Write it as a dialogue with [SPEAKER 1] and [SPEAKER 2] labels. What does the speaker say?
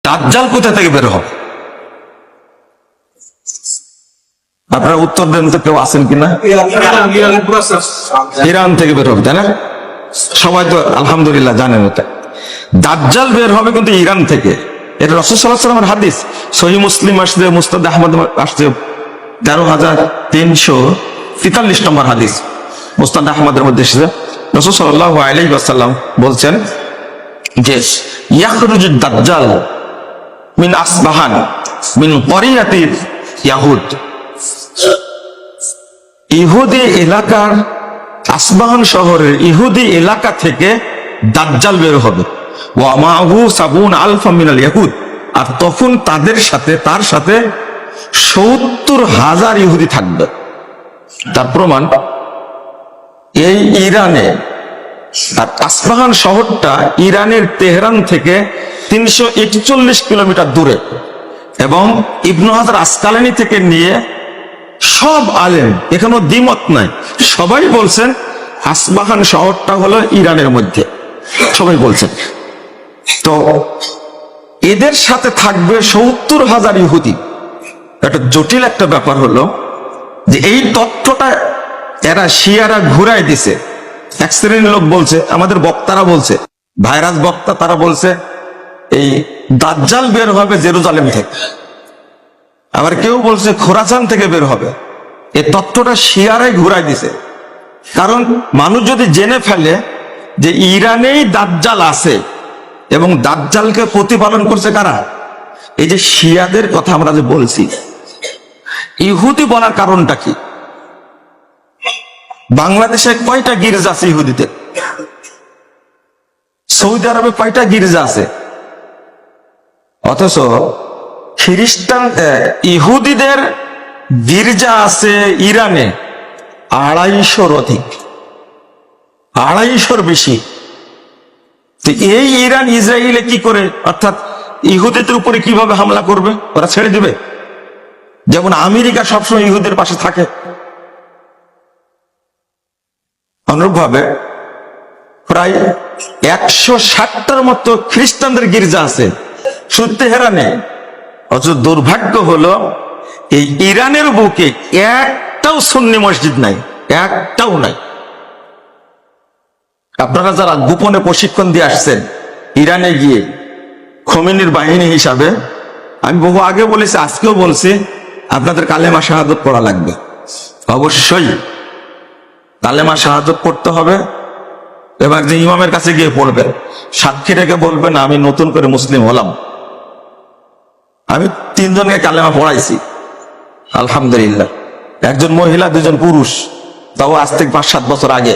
[SPEAKER 1] দাজ্জাল কোথা থেকে বের হবে? আপনারা উত্তর দেন তো, কেউ আছেন কিনা? ইরান থেকে বের হবে, তাই না? সবাই তো আলহামদুলিল্লাহ জানেন এটা। দাজ্জাল বের হবে কিন্তু ইরান থেকে। এটা রাসূল সাল্লাল্লাহু আলাইহি ওয়াসাল্লামের হাদিস, সহিহ মুসলিম আসছে, মুসনাদ আহমদ আসছে ১৩,৩৪৩ নম্বর হাদিস, মুসনাদ আহমদের মধ্যে এসেছে। রাসূল সাল্লাল্লাহু আলাইহি ওয়াসাল্লাম বলছেন যে ইয়াখরুজু দাজ্জাল মিন আসবাহান মিন ক্বরিয়াতি ইয়াহুদ, ইহুদি এলাকার, আসবাহান শহরের ইহুদি এলাকা থেকে দাজ্জাল বের হবে। ওয়া মাহু সাবুন আলফা মিনাল ইয়াহুদ, আর তখন তার সাথে ৭০,০০০ ইহুদি থাকবে। তার প্রমাণ এই ইরানে, আর আসবাহান শহরটা ইরানের তেহরান থেকে ৩৪১ কিলোমিটার দূরে, এবং ইবনে হাজার আসকালানী থেকে নিয়ে সব আলেম, এখানেও দ্বিমত নাই, সবাই বলছেন আসবাহান শহরটা হলো ইরানের মধ্যে, সবাই বলছেন। তো এদের সাথে থাকবে ৭০,০০০ ইহুদি। একটা জটিল একটা ব্যাপার হলো যে এই তথ্যটা এরা শিয়ারা ঘুরাই দিছে। এক শ্রেণীর লোক বলছে, আমাদের বক্তারা বলছে, ভাইরাস বক্তা, তারা বলছে এই দাজ্জাল বের হবে জেরুজালেম থেকে, আবার কেউ বলছে খোরাসান থেকে বের হবে। এই তথ্যটা শিয়ারাই ঘুরাই দিছে। কারণ মানুষ যদি জেনে ফেলে যে ইরানেই দাজ্জাল আছে এবং দাজ্জালকে প্রতিপালন করছে কারা, এই যে শিয়াদের কথা আমরা যে বলছি, ইহুদি বলার কারণটা কি? বাংলাদেশে কয়টা গির্জা আছে ইহুদিদের? সৌদি আরবে কয়টা গির্জা আছে? অথচ খ্রিস্টান ইহুদিদের গির্জা আছে ইরানে ২৫০-র অধিক, ২৫০-র বেশি। তো এই ইরান ইসরায়েলে কি করে, অর্থাৎ ইহুদিদের উপরে কিভাবে হামলা করবে? ওরা ছেড়ে দিবে? যেমন আমেরিকা সবসময় ইহুদের পাশে থাকে, অনুরূপভাবে প্রায় ১৬০টার মতো খ্রিস্টানদের গির্জা আছে শুধু তেহরানে। অথচ দুর্ভাগ্য হলো এই ইরানের বুকে একটাও সুন্নি মসজিদ নাই, একটাও নাই। আপনারা যারা গোপনে প্রশিক্ষণ দিয়ে আসছেন ইরানে গিয়ে খোমেনির বাহিনী হিসাবে, আমি বহু আগে বলেছি, আজকেও বলছি, আপনাদের কালেমা শাহাদত পড়া লাগবে। অবশ্যই কালেমা শাহাদত পড়তে হবে, এবং যে ইমামের কাছে গিয়ে পড়বেন, সাক্ষী রেখে বলবেন আমি নতুন করে মুসলিম হলাম। আমি ৩ জনকে কালেমা পড়াইছি আলহামদুলিল্লাহ, একজন মহিলা, ২জন পুরুষ, তাও আজ থেকে ৫-৭ বছর আগে।